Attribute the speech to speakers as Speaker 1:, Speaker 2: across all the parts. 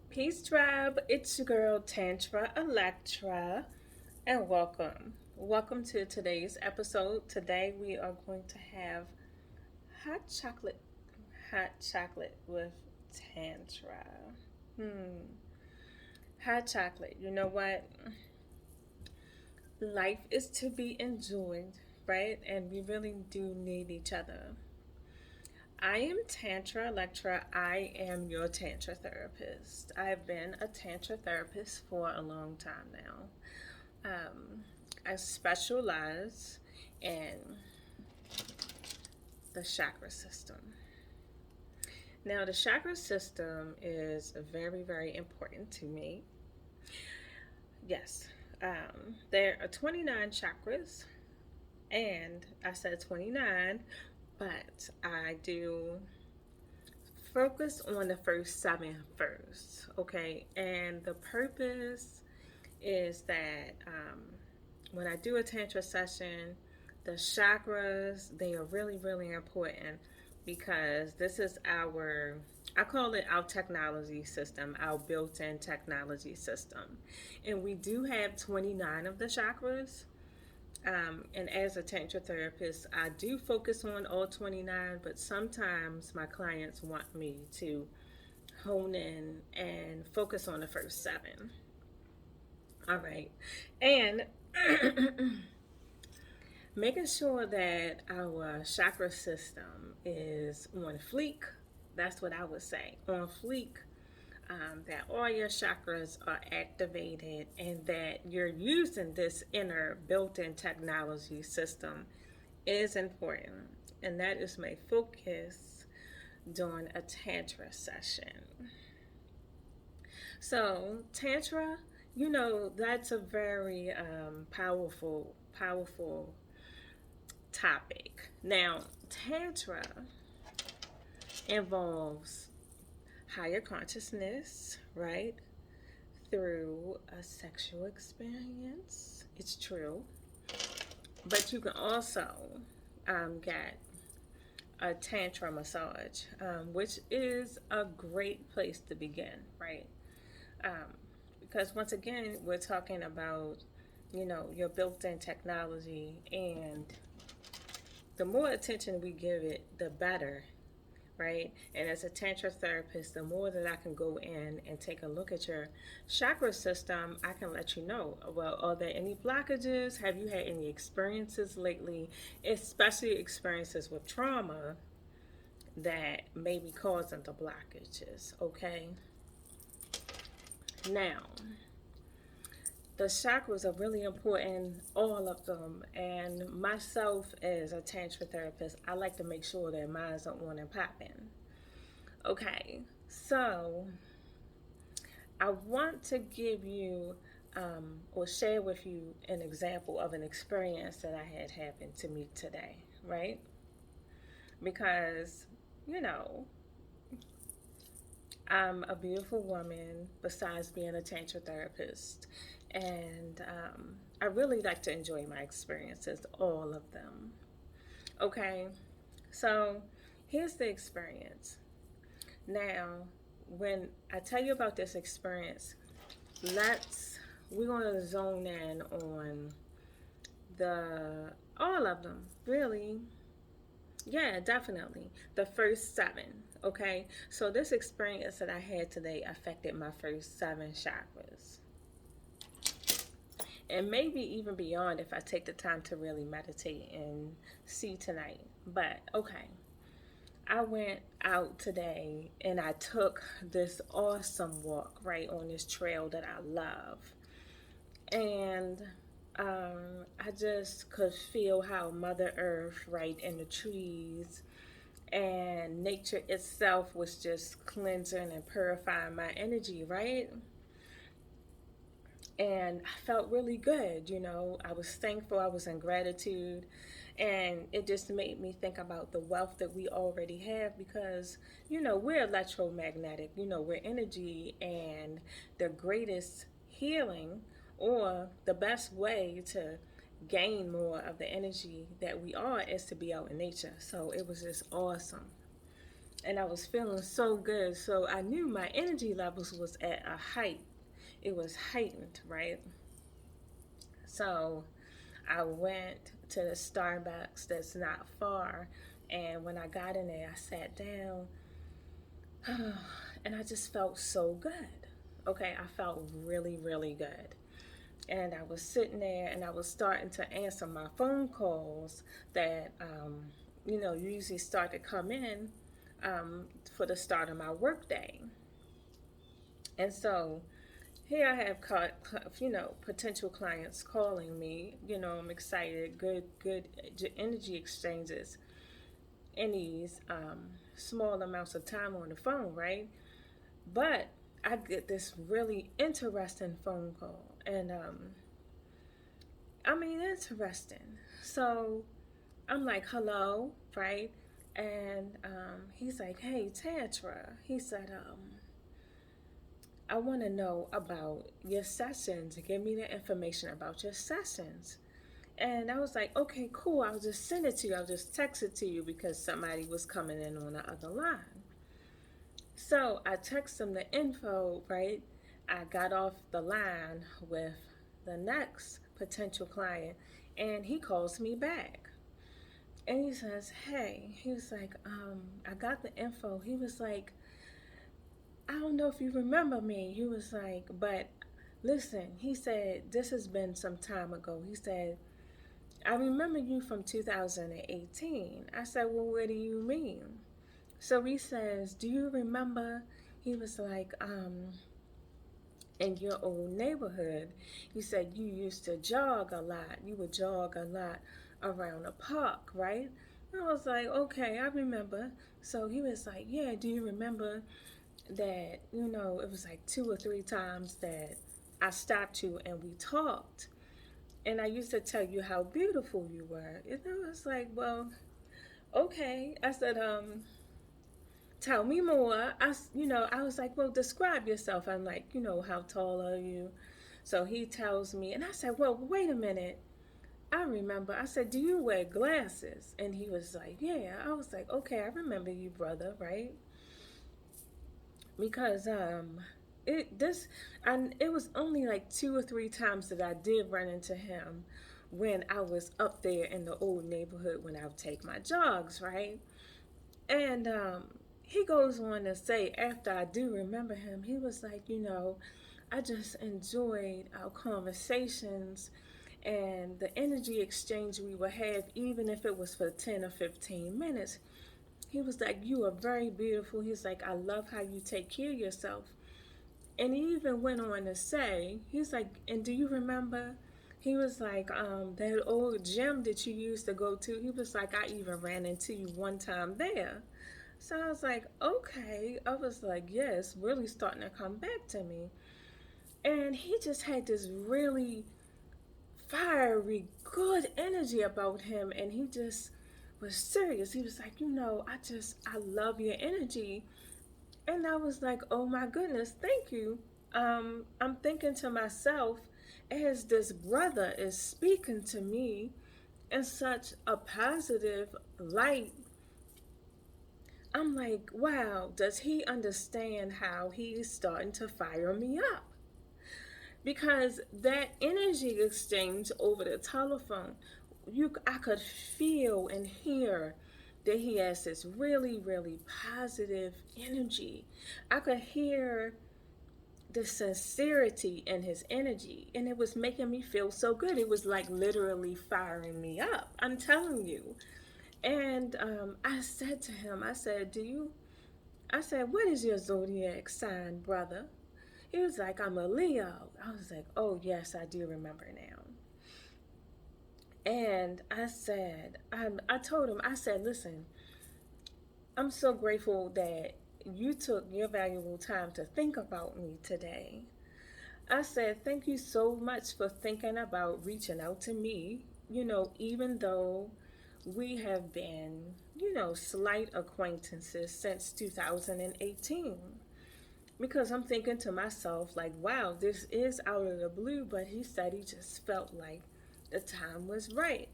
Speaker 1: Peace Tribe, it's your girl Tantra Electra, and welcome. Welcome to today's episode. Today we are going to have hot chocolate, hot chocolate with Tantra. Hmm, hot chocolate. You know what? Life is to be enjoyed, right? And we really do need each other. I am Tantra Electra. I am your Tantra therapist. I've been a Tantra therapist for a long time now. I specialize in the chakra system. Now, the chakra system is very, very important to me. Yes, there are 29 chakras, and I said 29, but I do focus on the first seven first, okay? And the purpose is that when I do a tantra session, the chakras, they are really, really important because this is our, I call it our technology system, our built-in technology system. And we do have 29 of the chakras. And as a tantra therapist, I do focus on all 29, but sometimes my clients want me to hone in and focus on the first seven. All right. And making sure that our chakra system is on fleek. That's what I would say. On fleek, that all your chakras are activated and that you're using this inner built in technology system is important. And that is my focus during a Tantra session. So, Tantra, that's a very powerful topic. Now, Tantra involves higher consciousness, right? Through a sexual experience. It's true. But you can also get a Tantra massage, which is a great place to begin, right? Um, because once again, we're talking about, your built in technology, and the more attention we give it, the better, right? And as a tantra therapist, the more that I can go in and take a look at your chakra system, I can let you know, well, are there any blockages? Have you had any experiences lately, especially experiences with trauma that may be causing the blockages, okay? Now, the chakras are really important, all of them. And myself, as a tantra therapist, I like to make sure that minds are on and popping. Okay, so I want to give you or share with you an example of an experience that I had happen to me today, right? Because, you know, I'm a beautiful woman besides being a tantra therapist. And I really like to enjoy my experiences, all of them. Okay, so here's the experience. Now, when I tell you about this experience, we're going to zone in on the all of them, really. Yeah, definitely. The first seven, okay? So this experience that I had today affected my first seven chakras. And maybe even beyond if I take the time to really meditate and see tonight. But okay. I went out today and I took this awesome walk right on this trail that I love. And I just could feel how Mother Earth, right, and the trees and nature itself was just cleansing and purifying my energy, right? And I felt really good, I was thankful, I was in gratitude, and it just made me think about the wealth that we already have because, we're electromagnetic, we're energy, and the greatest healing or the best way to gain more of the energy that we are is to be out in nature. So it was just awesome. and I was feeling so good. So I knew my energy levels was at a height. It was heightened, right? So I went to the Starbucks that's not far, and when I got in there, I sat down, and I just felt so good. Okay, I felt really, really good. And I was sitting there and I was starting to answer my phone calls that, usually start to come in for the start of my workday. And so here I have, potential clients calling me. I'm excited, good energy exchanges in these small amounts of time on the phone, right? But I get this really interesting phone call, and I mean, interesting. So I'm like, hello, right? And he's like, hey, Tantra. He said, I want to know about your sessions. Give me the information about your sessions. And I was like, okay, cool. I'll just send it to you. I'll just text it to you because somebody was coming in on the other line. So I text him the info, right? I got off the line with the next potential client, and he calls me back. And he says, hey, he was like, I got the info. He was like, I don't know if you remember me. He was like, but listen, he said, this has been some time ago. He said, I remember you from 2018. I said, well, what do you mean? So he says, do you remember? He was like, in your old neighborhood, he said you used to jog a lot. You would jog a lot around the park, right? I was like, okay, I remember. So he was like, yeah, do you remember that, it was like two or three times that I stopped you and we talked. And I used to tell you how beautiful you were. I was like, well, okay. I said, tell me more. I was like, well, describe yourself. I'm like, how tall are you? So he tells me, and I said, well, wait a minute. I remember. I said, do you wear glasses? And he was like, yeah. I was like, okay, I remember you, brother, right? Because it was only like two or three times that I did run into him when I was up there in the old neighborhood when I would take my jogs, right? And he goes on to say, after I do remember him, he was like, I just enjoyed our conversations and the energy exchange we would have, even if it was for 10 or 15 minutes. He was like, you are very beautiful. He's like, I love how you take care of yourself. And he even went on to say, he's like, and do you remember? He was like, that old gym that you used to go to. He was like, I even ran into you one time there. So I was like, okay. I was like, yes, really starting to come back to me. And he just had this really fiery, good energy about him. And he just was serious. He was like, I love your energy. And I was like, oh my goodness, thank you. I'm thinking to myself, as this brother is speaking to me in such a positive light, I'm like, wow, does he understand how he's starting to fire me up? Because that energy exchange over the telephone, I could feel and hear that he has this really, really positive energy. I could hear the sincerity in his energy, and it was making me feel so good. It was like literally firing me up. I'm telling you. And I said to him, I said, I said, what is your zodiac sign, brother? He was like, I'm a Leo. I was like, oh, yes, I do remember now. And I told him, I said, listen, I'm so grateful that you took your valuable time to think about me today. I said, thank you so much for thinking about reaching out to me, even though we have been, slight acquaintances since 2018. Because I'm thinking to myself, like, wow, this is out of the blue, but he said he just felt like the time was right.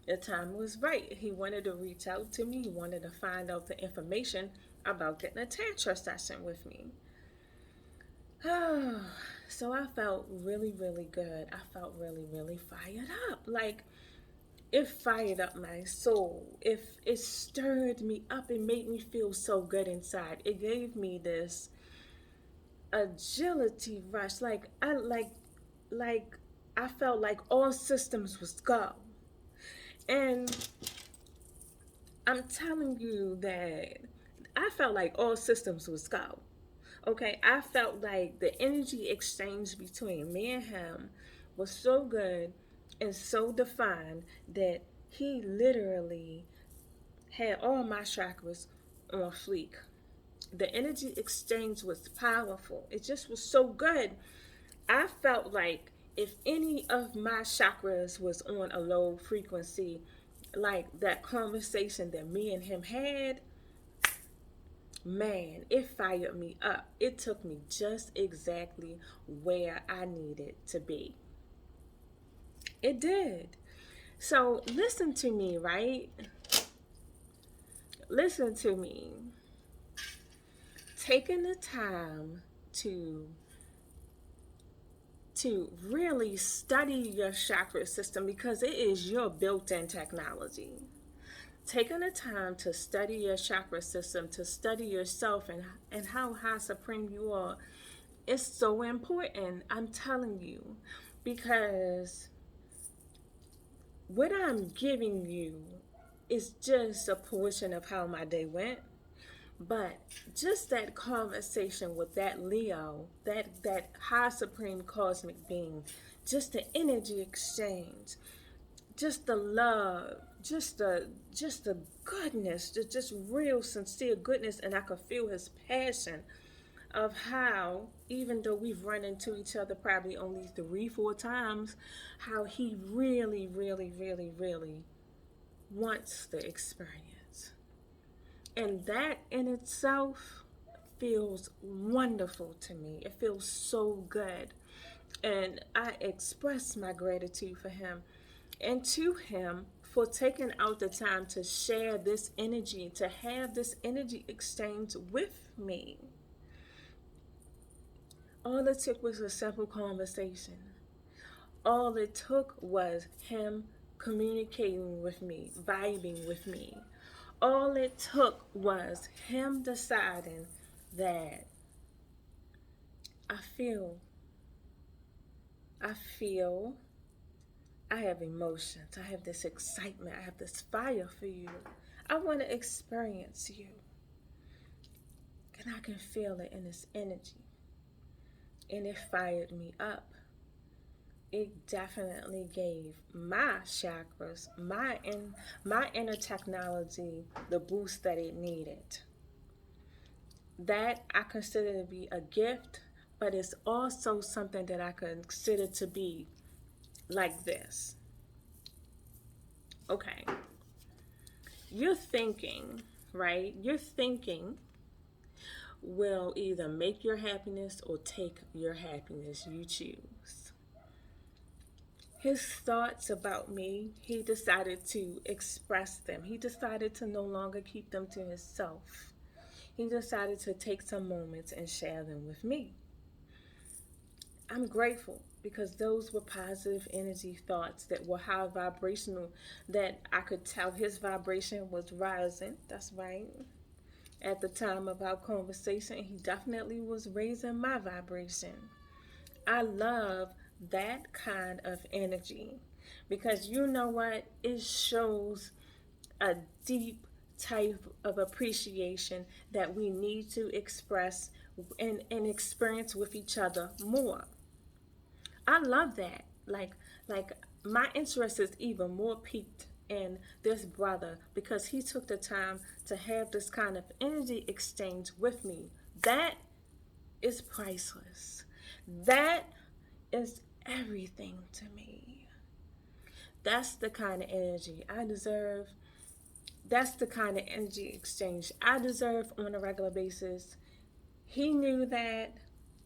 Speaker 1: The time was right. He wanted to reach out to me, he wanted to find out the information about getting a Tantra session with me. So I felt really, really good. I felt really, really fired up. Like, it fired up my soul. It stirred me up. It made me feel so good inside. It gave me this agility rush. Like I felt like all systems was go. And I'm telling you that I felt like all systems was go. Okay, I felt like the energy exchange between me and him was so good and so defined that he literally had all my chakras on fleek. The energy exchange was powerful. It just was so good. I felt like if any of my chakras was on a low frequency, like that conversation that me and him had, man, it fired me up. It took me just exactly where I needed to be. It did. So listen to me, right? Listen to me. Taking the time to really study your chakra system because it is your built-in technology. Taking the time to study your chakra system, to study yourself and how high supreme you are, is so important. I'm telling you, because what I'm giving you is just a portion of how my day went. But just that conversation with that Leo, that high supreme cosmic being, just the energy exchange, just the love, just the goodness, just real sincere goodness, and I could feel his passion of how, even though we've run into each other probably only 3, 4 times, how he really, really, really, really wants the experience. And that in itself feels wonderful to me. It feels so good. And I express my gratitude for him and to him for taking out the time to share this energy, to have this energy exchange with me. All it took was a simple conversation. All it took was him communicating with me, vibing with me. All it took was him deciding that I feel, I feel, I have emotions, I have this excitement, I have this fire for you. I want to experience you. And I can feel it in this energy. And it fired me up. It definitely gave my chakras, my inner technology, the boost that it needed. That I consider to be a gift, but it's also something that I consider to be like this. Okay, you're thinking, right? Your thinking will either make your happiness or take your happiness. You choose. His thoughts about me, he decided to express them. He decided to no longer keep them to himself. He decided to take some moments and share them with me. I'm grateful because those were positive energy thoughts that were high vibrational, that I could tell his vibration was rising. That's right. At the time of our conversation, he definitely was raising my vibration. I love that kind of energy because you know what? It shows a deep type of appreciation that we need to express and experience with each other more. I love that. Like my interest is even more piqued in this brother because he took the time to have this kind of energy exchange with me. That is priceless. That is everything to me. That's the kind of energy I deserve. That's the kind of energy exchange I deserve on a regular basis. He knew that.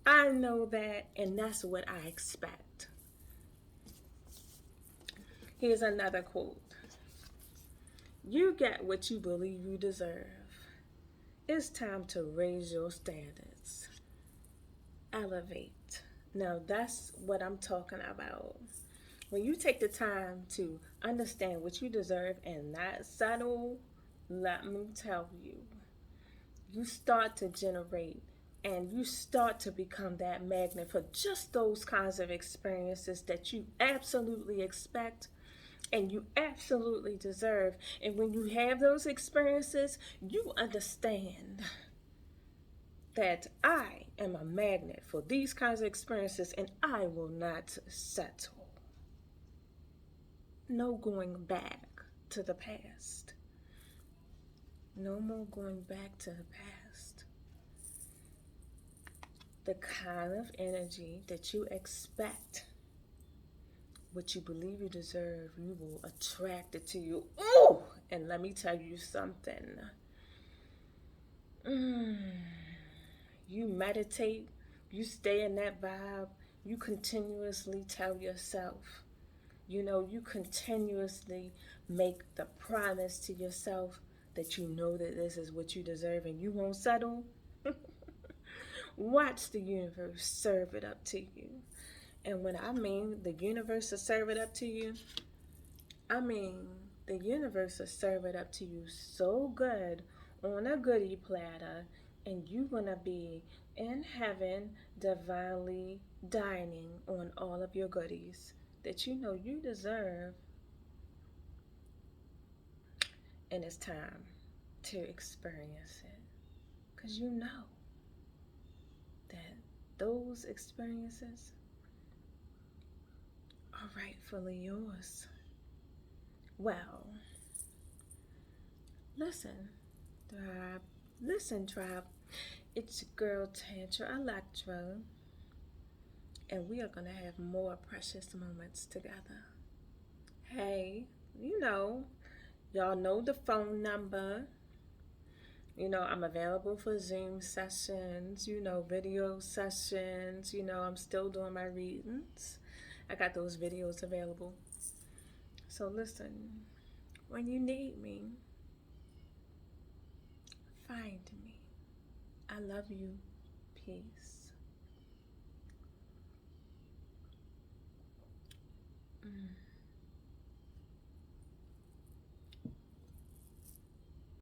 Speaker 1: I know that. And that's what I expect. Here's another quote. You get what you believe you deserve. It's time to raise your standards. Elevate. Now, that's what I'm talking about. When you take the time to understand what you deserve and not settle, let me tell you, you start to generate and you start to become that magnet for just those kinds of experiences that you absolutely expect and you absolutely deserve. And when you have those experiences, you understand that I am a magnet for these kinds of experiences and I will not settle. No going back to the past. No more going back to the past. The kind of energy that you expect, what you believe you deserve, you will attract it to you. Ooh! And let me tell you something. Mm. You meditate, you stay in that vibe, you continuously tell yourself, you continuously make the promise to yourself that you know that this is what you deserve and you won't settle. Watch the universe serve it up to you. And when I mean the universe will serve it up to you, I mean the universe will serve it up to you so good on a goodie platter, and you're gonna be in heaven divinely dining on all of your goodies that you know you deserve. And it's time to experience it because you know that those experiences are rightfully yours. Well, listen, tribe. Listen, tribe. It's your girl Tantra Electro, and we are going to have more precious moments together. Hey, y'all know the phone number. I'm available for Zoom sessions, video sessions. I'm still doing my readings. I got those videos available. So listen, when you need me, find me. I love you. Peace.